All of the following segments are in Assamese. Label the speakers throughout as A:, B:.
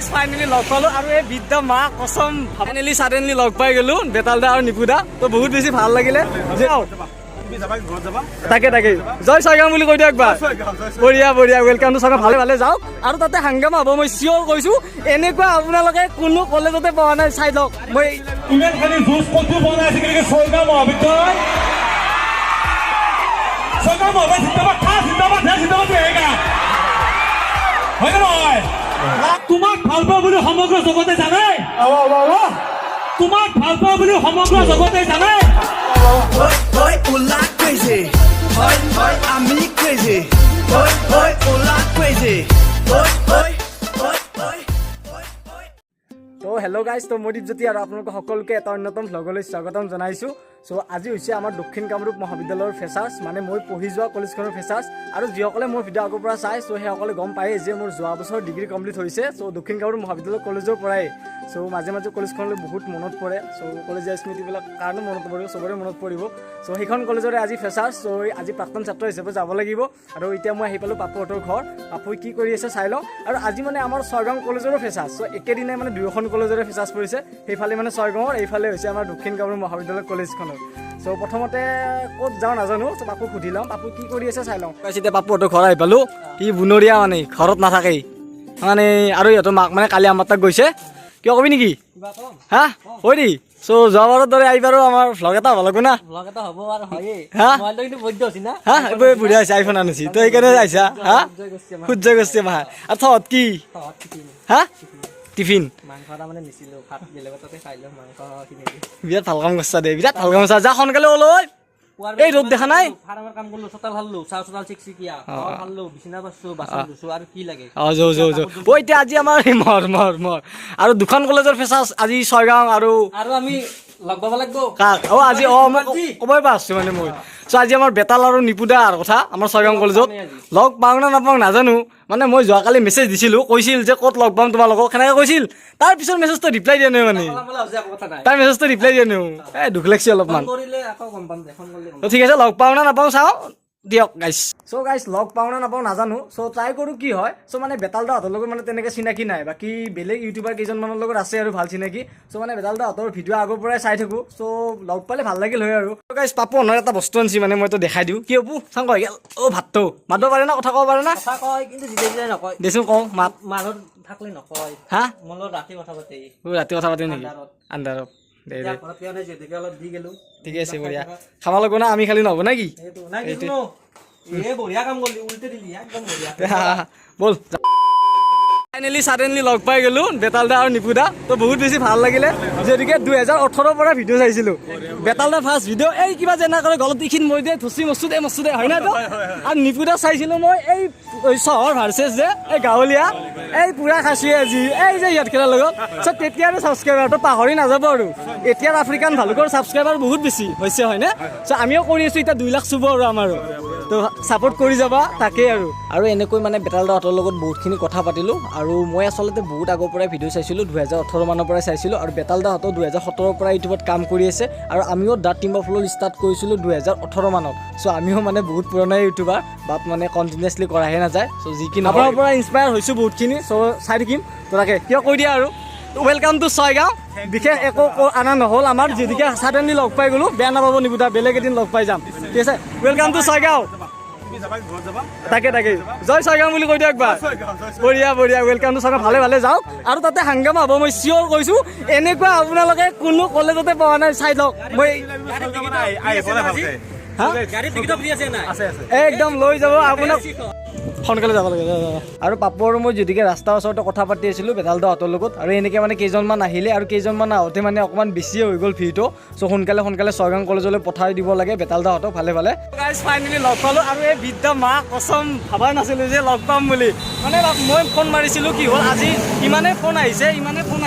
A: গাইজ ফাইনেলি লগ পালো আৰু এই বিদ্যা মা কসম ফাইনেলি সাডেনলি লগ পাই গলো বেতাল দা আৰু নিপু দা তো বহুত বেছি ভাল লাগিলে তাকে তাকে জয় ছয়গাঁও বুলি কৈ দিয়ক একবাৰ বঢ়িয়া বঢ়িয়া ৱেলকাম টু ছয়গাঁও ভালে ভালে যাওক আৰু তাতে হাংগামা হ'ব মই চিয়ৰ কৈছো এনেকুৱা আপোনালোকে কোনো কলেজতে পোৱা নাই চাই লওক মই
B: ইমানখিনি জুচ ক'তো বনাইছে কিন্তু ছয়গাঁও মহাবিদ্যালয় ছয়গাঁও মহাবিদ্যালয় জিন্দাবাদ খা জিন্দাবাদ হে জিন্দাবাদ হেগা হয় নহয় তোমাক ভাল পাওঁ বুলি সমগ্ৰ জগতে জানে তোমাক ভাল পাওঁ বুলি সমগ্ৰ জগতে জানে
C: Hoy, hola, crazy. Hoy, I'm crazy. Hoy, hola, crazy. Hoy.
A: তো হেল্ল' গাইজ তো মই দীপজ্যোতি আৰু আপোনালোক সকলোকে এটা অন্যতম ভ্লগলৈ স্বাগতম জনাইছোঁ চ' আজি হৈছে আমাৰ দক্ষিণ কামৰূপ মহাবিদ্যালয়ৰ ফেচাৰ্ছ মানে মই পঢ়ি যোৱা কলেজখনৰ ফেচাৰ্ছ আৰু যিসকলে মোৰ ভিডিঅ' আগৰ পৰা চাই চ' সেইসকলে গম পায়েই যে মোৰ যোৱা বছৰ ডিগ্ৰী কমপ্লিট হৈছে চ' দক্ষিণ কামৰূপ মহাবিদ্যালয় কলেজৰ পৰাই চ' মাজে মাজে কলেজখনলৈ বহুত মনত পৰে চ' কলেজীয়া স্মৃতিবিলাক কাৰণে মনত পৰিব চবৰে মনত পৰিব চ' সেইখন কলেজৰে আজি ফেচাৰ্ছ চ' আজি প্ৰাক্তন ছাত্ৰ হিচাপে যাব লাগিব আৰু এতিয়া মই আহি পালোঁ পাপুহঁতৰ ঘৰ পাপুই কি কৰি আছে চাই লওঁ আৰু আজি মানে আমাৰ ছয়গাঁও কলেজৰো ফেচাৰ্ছ চ' একেদিনাই মানে দুয়োখন কলেজৰে ফেচাৰ্ছ পৰিছে সেইফালে মানে ছয়গাঁৱৰ এইফালে হৈছে আমাৰ দক্ষিণ কামৰূপ মহাবিদ্যালয় কলেজখনৰ চ' প্ৰথমতে ক'ত যাওঁ নাজানো চ' পাপুক সুধি লওঁ পাপু কি কৰি আছে চাই লওঁ এতিয়া পাপুহঁতৰ ঘৰ আহি পালোঁ সি বুনৰীয়া মানে ঘৰত নাথাকেই মানে আৰু ইহঁতৰ মাক মানে কালি আমাৰ তাক গৈছে কিয় কবি নেকি হা কৈ দি চ' যোৱাবাৰৰ দৰে আহি বাৰু আমাৰ ভ্লগ এটা হ'ব লাগিব না হা এইবোৰ বুঢ়া হৈছে আইফোন আনিছি তই সেইকাৰণে আহিছা হা সূৰ্য গোষ্ঠী মাহা আৰু থত কি হা টিফিন বিৰাট ভাল কাম কৰিছা দে বিৰাট ভাল কাম কৰিছা যা সোনকালে ওলয় এই ৰ'দ দেখা নাই এতিয়া আজি আমাৰ মৰ আৰু দুখন কলেজৰ ফেচাৰ্ছ আজি ছয়গাঁও আৰু আমি লগ পাব লাগিব কাক আজি মই ক'বই পাৰছো মানে মই চ' আজি আমাৰ বেতাল আৰু নিপুদাৰ কথা আমাৰ ছয়গাঁও কলেজত লগ পাওঁ না নাপাওঁ নাজানো মানে মই যোৱাকালি মেছেজ দিছিলোঁ কৈছিল যে ক'ত লগ পাম তোমালোকক সেনেকৈ কৈছিল তাৰ পিছত মেছেজটো ৰিপ্লাই দিয়া নাই মানে তাৰ মেছেজটো ৰিপ্লাই দিয়া নাই এই দুখ লাগিছে অলপমান ঠিক আছে লগ পাওঁ না নাপাওঁ চাওঁ দিয়ক গাইছ চ' গাইছ লগ পাওঁ না নাপাওঁ নাজানো চ' ট্ৰাই কৰোঁ কি হয় চ' মানে বেতাল দাহঁতৰ লগত মানে তেনেকৈ চিনাকি নাই বাকী বেলেগ ইউটিউবাৰ কেইজনমানৰ লগত আছে আৰু ভাল চিনাকি চ' মানে বেতাল দাহঁতৰ ভিডিঅ' আগৰ পৰাই চাই থাকোঁ চ' লগ পালে ভাল লাগিল হয় আৰু গাইছ পাপু অনাৰ এটা বস্তু আনিছি মানে মই তো দেখাই দিওঁ কি অপু চাং কয় অ' ভাতটো মাতিব পাৰে না কথা ক'ব পাৰে না দেচোন কওঁ মাত হা ৰাতি কথা পাতে নেকি আন্ধাৰত ঠিকে আছে বঢ়িয়া খাব লাগিব না আমি খালি নহ'ব না কি বল ফাইনেলি সাডেনলি লগ পাই গলো বেতাল দা আৰু নিপু দা তো বহুত বেছি ভাল লাগিলে যদিকে 2018 পৰা ভিডিঅ' চাইছিলোঁ বেতাল দা ফাৰ্ষ্ট ভিডিঅ' এই কিবা যেনে কৰে গলত এইখিনি মই দিয়ে থুচি মচু দে হয় না তো আৰু নিপু দা চাইছিলোঁ মই এই চহৰ ভাৰ্চেছ যে এই গাঁৱলীয়া এই পুৰা খাচীয়ে আজি এই যে ইয়াত খেলাৰ লগত চ' তেতিয়াৰ ছাবস্ক্ৰাইবাৰটো পাহৰি নাযাব আৰু এতিয়াৰ আফ্ৰিকান ভালুকৰ ছাবস্ক্ৰাইবাৰ বহুত বেছি হৈছে হয়নে চ' আমিও কৰি আছোঁ এতিয়া 2 লাখ চুব আৰু আমাৰো তো ছাপোৰ্ট কৰি যাবা তাকেই আৰু এনেকৈ মানে বেতাল দাহঁতৰ লগত বহুতখিনি কথা পাতিলোঁ আৰু মই আচলতে বহুত আগৰ পৰাই ভিডিঅ' চাইছিলোঁ 2018 মানৰ পৰাই চাইছিলোঁ আৰু বেতাল দাহঁতৰ 2017 পৰা ইউটিউবত কাম কৰি আছে আৰু আমিও দা টিম অফ ফ্ল'ৰ ষ্টাৰ্ট কৰিছিলোঁ 2018 মানত চ' আমিও মানে বহুত পুৰণা ইউটিউবাৰ বাট মানে কণ্টিনিউৱাছলি কৰাহে নাযায় চ' যি কি আপোনাৰ পৰা ইনস্পায়াৰ হৈছোঁ বহুতখিনি চ' চাই থাকিম তো তাকে কিয় কৈ দিয়া আৰু ৱেলকাম টু ছয়গাঁও বিশেষ একো আনা নহ'ল আমাৰ যিদিকে ছাডেনলি লগ পাই গ'লোঁ বেয়া নাপাব নিবুদা বেলেগ এদিন লগ পাই যাম ঠিক আছে ৱেলকাম টু ছয়গাঁও তাকে জয় ছয়গাঁও বুলি কৈ দিয়ক একবাৰ বঢ়িয়া ৱেলকাম টু ছয়গাঁও ভালে ভালে যাওক আৰু তাতে হাংগামা হ'ব মই চিয়ৰ কৈছোঁ এনেকুৱা আপোনালোকে কোনো কলেজতে পোৱা নাই চাই লওক মই একদম লৈ যাব আপোনাক সোনকালে যাব লাগে আৰু পাপু আৰু মই যদিকে ৰাস্তাৰ ওচৰতে কথা পাতি আছিলোঁ বেতাল দাহঁতৰ লগত আৰু এনেকৈ মানে কেইজনমান আহিলে আৰু কেইজনমান আহোঁতে মানে অকণমান বেছিয়ে হৈ গ'ল ভিৰটো চ' সোনকালে ছয়গাঁও কলেজলৈ পঠাই দিব লাগে বেতাল দাহঁতক ভালে গাইজ ফাইনেলি লগ পালোঁ আৰু এই বিদ্যা মা কসম ভাবাই নাছিলোঁ যে লগ পাম বুলি মানে মই ফোন মাৰিছিলোঁ কি হ'ল আজি ইমানেই ফোন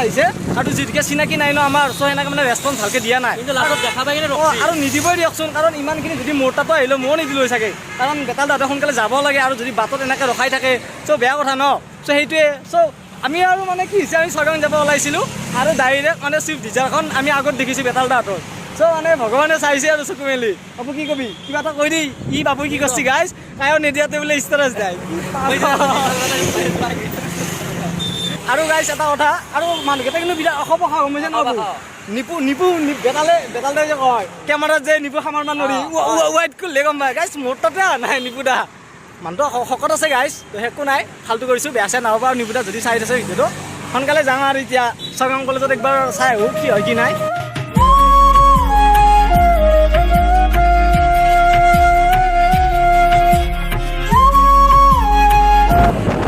A: আহিছে আৰু যদিকে চিনাকি নাই ন আমাৰ চ' সেনেকৈ মানে ৰেছপঞ্চ ভালকৈ দিয়া নাই আৰু নিদিবই দিয়কচোন কাৰণ ইমানখিনি যদি মোৰ তাতো আহিলোঁ ময়ো নিদিলোঁ চাগে কাৰণ বেতাল দাহঁতে সোনকালে যাব লাগে আৰু যদি বাটত এনেকৈ ৰখাই থাকে চ' বেয়া কথা ন চ' সেইটোৱে চ' আমি আৰু মানে কি হৈছে আমি ছয়গাঁও যাব ওলাইছিলোঁ আৰু ডাইৰেক্ট মানে চুইফ্ট ডিজায়াৰখন আমি আগত দেখিছোঁ বেতাল দাহঁতৰ চ' মানে ভগৱানে চাইছে আৰু চকু মেলি বাপু কি কবি কিবা এটা কৈ দেই বাপু কি কৰিছে গাইজ কায়ো নিদিয়াতে বোলে ষ্টেটাছ দিয়ে আৰু গাইছ এটা কথা আৰু মানুহকেইটা কিন্তু বিৰাট অসপখা গম পাইছে নহ'ব নিপু বেতালে যে কয় কেমেৰাত যে নিপু খামাৰ মান নৰি ৱাইট কৰিলে গম পায় গাইছ মোৰ তাতে নাই নিপু দা মানুহটো শকত আছে গাইছ তো একো নাই ফাল্টু কৰিছোঁ বেয়া চেয়া নহ'ব আৰু নিপু দা যদি চাই আছে ভিডিঅ'টো সোনকালে যাওঁ আৰু এতিয়া ছয়গাঁও কলেজত একবাৰ চাই আহোঁ কি হয় কি নাই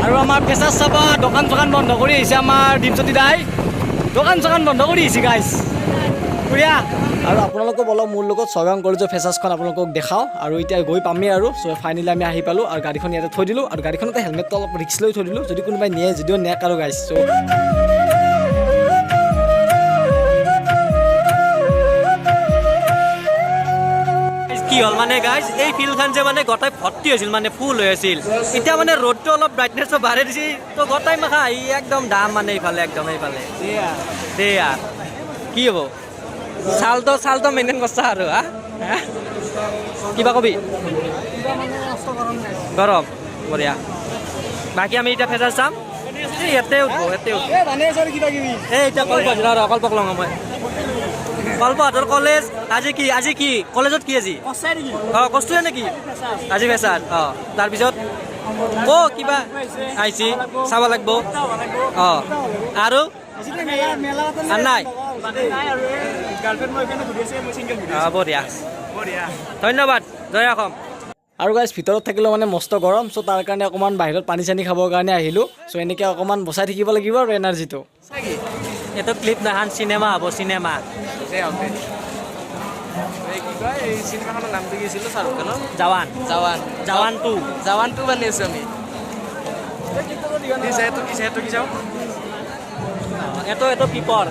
A: আৰু আমাৰ পেচাৰ চাবা দোকান চোকান বন্ধ কৰি আহিছে আমাৰ দীপজ্যোতি দাই দোকান চোকান বন্ধ কৰি আহিছে গাইছ বঢ়িয়া আৰু আপোনালোকক অলপ মোৰ লগত ছয়গাঁও কলেজৰ ফেচাৰ্ছখন আপোনালোকক দেখাওঁ আৰু এতিয়া গৈ পামেই আৰু চ' ফাইনেলি আমি আহি পালোঁ আৰু গাড়ীখন ইয়াতে থৈ দিলোঁ আৰু গাড়ীখনতে হেলমেটটো অলপ ৰিক্স লৈ থৈ দিলোঁ যদি কোনোবাই নিয়ে যদিও নেক আৰু গাইছ চ'
D: কি হ'ল মানে গাইজ এই ফিল্ডখন যে মানে গোটাই ভৰ্তি হৈছিল মানে ফুল হৈ আছিল এতিয়া মানে ৰ'দটো অলপ ব্ৰাইটনেছটো বাঢ়াই দিছে তো গোটাই মাখা আহি একদম দাম মানে এইফালে একদম এইফালে দে আৰু কি হ'ব চালটো মেইনটেইন কৰিছা আৰু হা কিবা কবি গৰম বঢ়িয়া বাকী আমি এতিয়া ফেচাৰ চাম ইয়াতে উঠব এই এতিয়া কল্পক লওঁ মই কল্পহঁতৰ কলেজ আজি কি কলেজত কি আজি অঁ কষ্টুৱে নেকি আজি ফেচাৰ অঁ তাৰপিছত কিবা আহিছি চাব লাগিব অঁ আৰু নাই বঢ়িয়া ধন্যবাদ জয় অসম
A: আৰু গাইছ ভিতৰত থাকিলেও মানে মস্ত গৰম চ' তাৰ কাৰণে অকণমান বাহিৰত পানী চানী খাবৰ কাৰণে আহিলোঁ চ' এনেকৈ অকণমান বচাই থাকিব লাগিব আৰু এনাৰ্জিটো
D: এইটো ক্লিপ নাখান চিনেমা হ'ব চিনেমা
E: চিনেমাখনৰ নামটো কি আছিল শ্বাহৰুখ খানৰ
D: জাৱান
E: জৱানটো বানি আছোঁ আমি কি চাওঁ
D: এইটো পিপৰ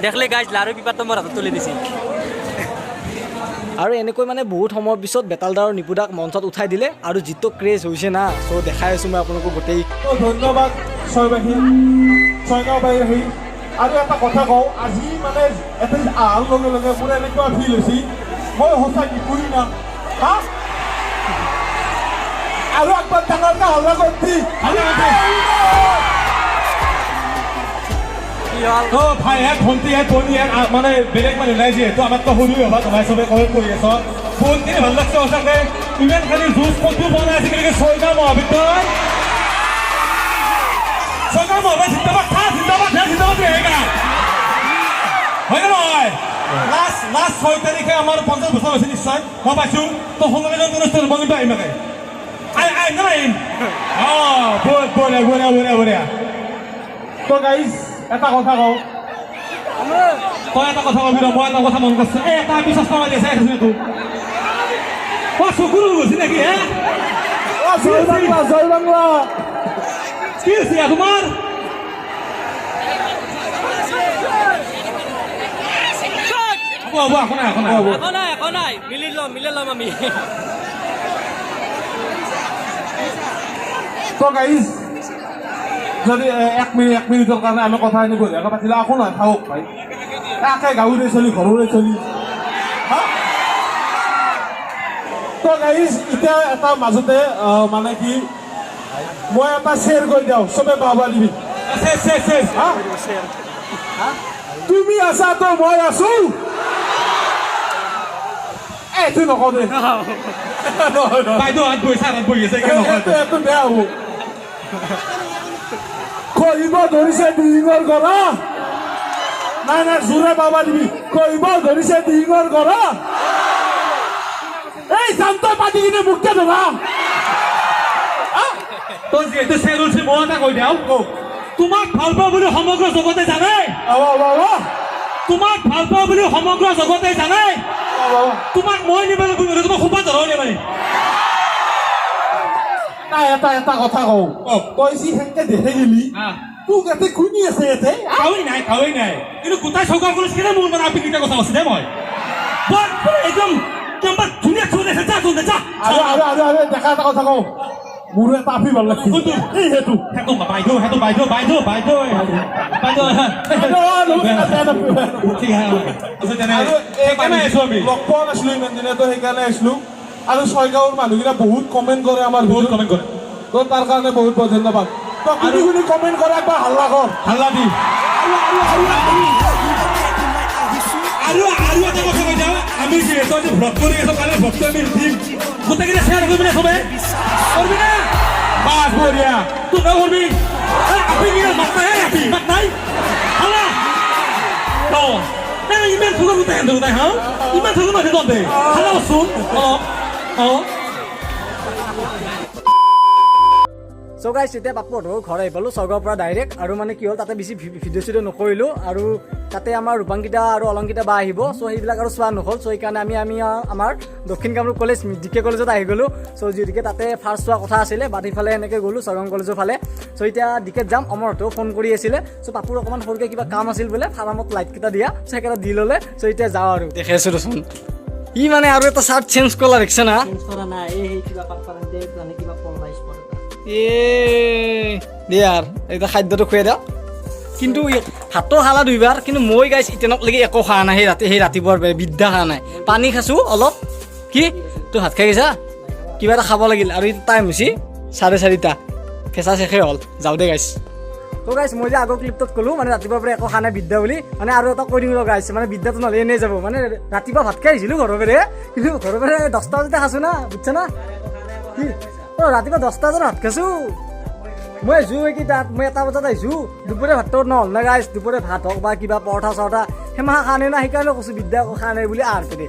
D: দেখলে গাইজ লাৰু পিপাৰটো মোৰ হাতত তুলি দিছিল
A: আৰু এনেকৈ মানে বহুত সময়ৰ পিছত বেতালদা আৰু নিপুদাক মঞ্চত উঠাই দিলে আৰু যিটো ক্ৰেজ হৈছে না চ' দেখাই আছোঁ মই আপোনালোকক গোটেই
B: ধন্যবাদ ছয়গাঁওবাসী আৰু এটা কথা কওঁ আজি মানে এটা অহাৰ লগে লগে মোৰ এনেকুৱা ফিল হৈছে মই সঁচাই নিপুৰি না হা আৰু একবাৰ ডাঙৰকৈ হল্লা কৰি ভাই ভণ্টি ভনী মানে বেলেগ মানুহ নাই যিহেতু আমাতকৈ সৰু হ'বা তোমাৰ চবে কৰি আছ বহুতখিনি ভাল লাগছে সঁচাকৈ ইমানখিনি জুচ ক'তো বনাই আছে কেনেকৈ ছয়গাঁও মহাবিদ্যালয় জিন্দাবাদ হয় নহয় লাষ্ট 6 তাৰিখে আমাৰ 50 বছৰ হৈছে নিশ্চয় মই পাইছোঁ তো সংগঠন অনুষ্ঠান মই কিন্তু আহিম আহিম বঢ়িয়া তো গাইজ এটা কথা কওঁ তই এটা কথা কবি মই এটা কথা মন কৰিছোঁ এই এটা বিশ্বাস নামাৰি আছে চকুৰো গৈছে নেকি হে জয় বাংলা কি হৈছে তোমাৰ হ'ব একো নাই
D: মিলি ল'ম আমি
B: তো গাইজ যদি এক মিনিটৰ কাৰণে আমি কথা এনে বঢ়িয়াকৈ পাতিলে একো নহয় থাকক ভাই একে গাঁৱৰে চলি ঘৰৰে চলি তো গাইজ এতিয়া এটা মাজতে মানে কি মই এটা শ্বেয়াৰ কৰি দিওঁ চবে বাবা দিবি তুমি আছা তো মই আছো এইটো নকওঁ দে বাইদেউ হাত বহি আছে এইটো বেয়া হ'ব কহিব ধৰিছে ডিঙৰ গৰা নাই জোৰে বাবা দিবি কহিব ধৰিছে ডিঙৰ গৰা এই শান্ত পাতি কিনে মুখকে ধৰা তই যিহেতু চেৰুলছি মই এটা কৈ দিওঁ তোমাক ভাল পাওঁ বুলি সমগ্ৰ জগতে জানে তোমাক ভাল পাওঁ বুলি সমগ্ৰ জগতে জানে তোমাক মই নিব লাগিব তোমাক সোপা ধৰা মানে নাই এটা কথা কওঁ তই যি সেনেকে দেখে গেলি তোক ইয়াতে শুনি আছে ইয়াতে কাৱৈ নাই কিন্তু গোটাই চৰকাৰ কৰিছিলে মোৰ মানে আপি কথা কৈছে দে মই একদম ধুনীয়া আৰু দেখা এটা কথা কওঁ মোৰো এটা আপি ভাল লাগছে সেইটো লগ পোৱা নাছিলো ইমান দিনে তো সেইকাৰণে আহিছিলো আৰু ছয়গাঁৱৰ মানুহকেইটা বহুত কমেণ্ট কৰে আমাৰ বহুত কমেণ্ট কৰে তো তাৰ কাৰণে বহুত বহুত ধন্যবাদ আৰু কমেণ্ট কৰা একবাৰ হাল্লা কৰ হাল্লা দি আৰু এটা কথা কৈ যাওঁ আমি যিহেতু আজি ভ্লগ কৰি আছোঁ কাৰণে ভ্লগটো আমি দিম গোটেইকেইটা শ্বেয়াৰ কৰিবি নে চবে কৰিবি নে বাছ বঢ়িয়া তোৰ নাম কৰিবি আপি কিনে মাত নাই আপি মাত নাই হাল্লা অঁ ইমান থুগৰ গোটেই হেন্দু গোটাই হা ইমান থুগৰ নাথাকে তহঁতে হাল্লা কৰচোন অঁ
A: চ' গাইছ এতিয়া পাপুহঁতৰ ঘৰ আহি পালোঁ স্বৰ্গৰ পৰা ডাইৰেক্ট আৰু মানে কি হ'ল তাতে বেছি ভিডিঅ' চিডিঅ' নকৰিলোঁ আৰু তাতে আমাৰ ৰূপাংকিতা আৰু অলংকিতা বা আহিব চ' সেইবিলাক আৰু চোৱা নহ'ল চ' সেইকাৰণে আমি আমাৰ দক্ষিণ কামৰূপ কলেজ ডিকে কলেজত আহি গ'লোঁ চ' যিহেতুকে তাতে ফাৰ্ষ্ট চোৱা কথা আছিলে বাট সিফালে এনেকৈ গ'লোঁ স্বৰ্গম কলেজৰ ফালে চ' এতিয়া ডিকেত যাম অমৰহঁতেও ফোন কৰি আছিলে চ' পাপুৰ অকণমান সৰুকৈ কিবা কাম আছিল বোলে ফাৰ্মত লাইটকেইটা দিয়া চ' সেইকেইটা দি ল'লে চ' এতিয়া যাওঁ আৰু দেখি আছোঁ দেচোন ই মানে আৰু এটা চাৰ্ট চেঞ্জ কৰা দেখিছে না দিয়াৰ এতিয়া খাদ্যটো খুৱাই দিয়ক কিন্তু ভাতো খালা দুইবাৰ কিন্তু মই গাইছ ইটেনক লাগি একো খোৱা নাই সেই ৰাতিপুৱাৰ বিদ্যা খোৱা নাই পানী খাইছোঁ অলপ কি তই ভাত খাই গৈছা কিবা এটা খাব লাগিল আৰু এতিয়া টাইম হৈছে 4:30 ফেঁচা শেষেই হ'ল যাওঁ দে গাইছ তো গাইছ মই যে আগৰ ক্লিপটোত ক'লোঁ মানে ৰাতিপুৱাৰ পৰা একো খোৱা নাই বিদ্যা বুলি মানে আৰু এটা কৈ দিম ৰ গাইছ মানে বিদ্যাটো নহ'লে এনেই যাব মানে ৰাতিপুৱা ভাত খাই আহিছিলোঁ ঘৰৰ পৰা কিন্তু ঘৰৰ পৰা 10টা বজাতে খাইছোঁ না বুজিছা না কি ৰাতিপুৱা 10টা বজাত ভাত খাইছোঁ মই আহিছোঁ কি তাত মই 1টা বজাত আহিছোঁ দুপৰীয়া ভাতটো নহ'ল না গাইছ দুপৰীয়া ভাত হওক বা কিবা পৰঠা চৰঠা সেমাহা খোৱা নাই না সেইকাৰণে কৈছোঁ বিদ্যা একো খোৱা নাই বুলি আৰ পেৰে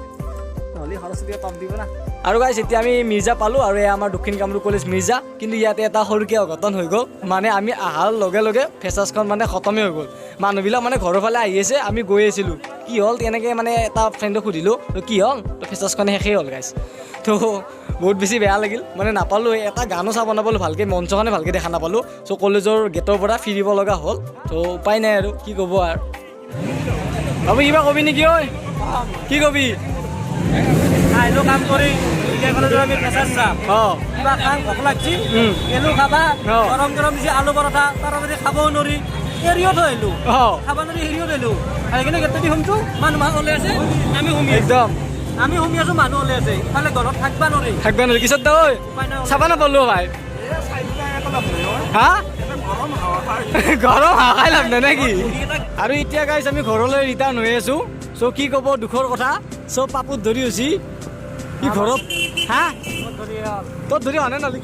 A: নহ'লে সৰস্বতীয়ে টপ দিব না আৰু গাইছ এতিয়া আমি মিৰ্জা পালোঁ আৰু এয়া আমাৰ দক্ষিণ কামৰূপ কলেজ মিৰ্জা কিন্তু ইয়াতে এটা সৰুকৈ অঘটন হৈ গ'ল মানে আমি অহাৰ লগে লগে ফেচাছখন মানে খতমেই হৈ গ'ল মানুহবিলাক মানে ঘৰৰ ফালে আহি আছে আমি গৈ আছিলোঁ কি হ'ল তেনেকৈ মানে এটা ফ্ৰেণ্ডক সুধিলোঁ কি হ'ল তো ফেচাছখন শেষেই হ'ল গাইছ তো বহুত বেছি বেয়া লাগিল মানে নাপালোঁ এটা গানো চাব নাপালোঁ ভালকৈ মঞ্চখনে ভালকৈ দেখা নাপালোঁ চ' কলেজৰ গেটৰ পৰা ফিৰিব লগা হ'ল তো উপায় নাই আৰু কি ক'ব আৰু ভাবু কিবা কবি নেকি ঐ কি কবি
D: আহিলোঁ কাম কৰি কলেজত আমি ফেচাছ চাম
A: অঁ
D: কিবা খাং ভোক লাগছি এলো খাবা গৰম গৰম দিছে আলু পৰঠা তাৰ মাজতে খাবও নোৱাৰি এৰিও থৈ আহিলোঁ
A: অঁ
D: খাব নোৱাৰি এৰিও থৈলোঁ আহি কিনে গেটেদি শুনছোঁ মানুহ ওলাই আছে আমি শুমি
A: একদম
D: আমি শুমি আছোঁ মানুহ ওলাই আছে ইফালে ঘৰত থাকিবা নোৱাৰি
A: থাকবা নোৱাৰি কিছত দা ঐ চাবা নাপালোঁ ভাই হা গৰম হাৱা খাই লাভ নাই নেকি আৰু এতিয়া গাইছ আমি ঘৰলৈ ৰিটাৰ্ণ হৈ আছোঁ চ' কি ক'ব দুখৰ কথা চ' পাপুত ধৰি হৈছি কি ঘৰত হা তোৰ ধৰি হোৱা নাই নহ'লে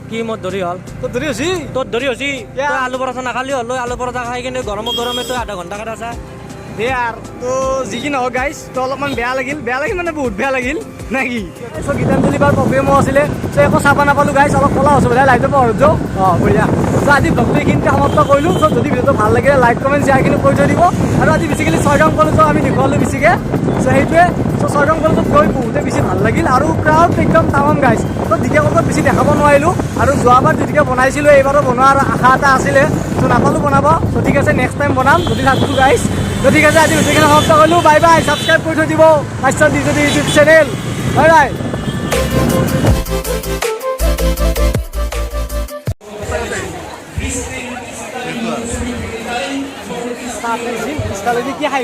A: কি
D: মোৰ ধৰি হ'ল
A: তোৰ ধৰি হৈছি
D: তোৰ ধৰি হৈছি তই আলু পৰঠা নাখালি হ'ল আলু পৰঠা খাই কিনে গৰমে তই আধা ঘণ্টা কাটা চা
A: দে আৰু তো যি কি নহওক গাইছ তো অলপমান বেয়া লাগিল মানে বহুত বেয়া লাগিল নে কি চ' গীতাঞ্জলি বাৰ প্ৰগ্ৰেমো আছিলে চ' একো চাব নাপালোঁ গাইছ অলপ কলা অসুবিধা লাইটৰ পৰা যাওঁ অঁ বঢ়িয়া চ' আজি ব্লগটো এইখিনিতে সমাপ্ত কৰিলোঁ চ' যদি ভিডিঅ'টো ভাল লাগিলে লাইক কমেণ্ট শ্বেয়াৰখিনি কৰি থৈ দিব আৰু আজি বেছিকেলি ছয়গাঁও কলেজত আমি দেখুৱালোঁ বেছিকৈ চ' সেইটোৱে চ' ছয়গাঁও কলেজত গৈ বহুতে বেছি ভাল লাগিল আৰু ক্ৰাউড একদম তামাম গাইছ ত' দ্বিতীয় কলেজত বেছি দেখাব নোৱাৰিলোঁ আৰু যোৱাবাৰ যেতিয়াকৈ বনাইছিলোঁ এইবাৰো বনোৱাৰ আশা এটা আছিলে চ' নাপালোঁ বনাব চ' ঠিক আছে নেক্সট টাইম বনাম যদি থাকোঁ গাইছ তো ঠিক আছে আজি ভিডিঅ'খিনি সমাপ্ত কৰিলোঁ বাই বাই ছাবস্ক্ৰাইব কৰি থৈ দিব পাইছত দি যদি ইউটিউব চেনেল বাই বাই কি খাই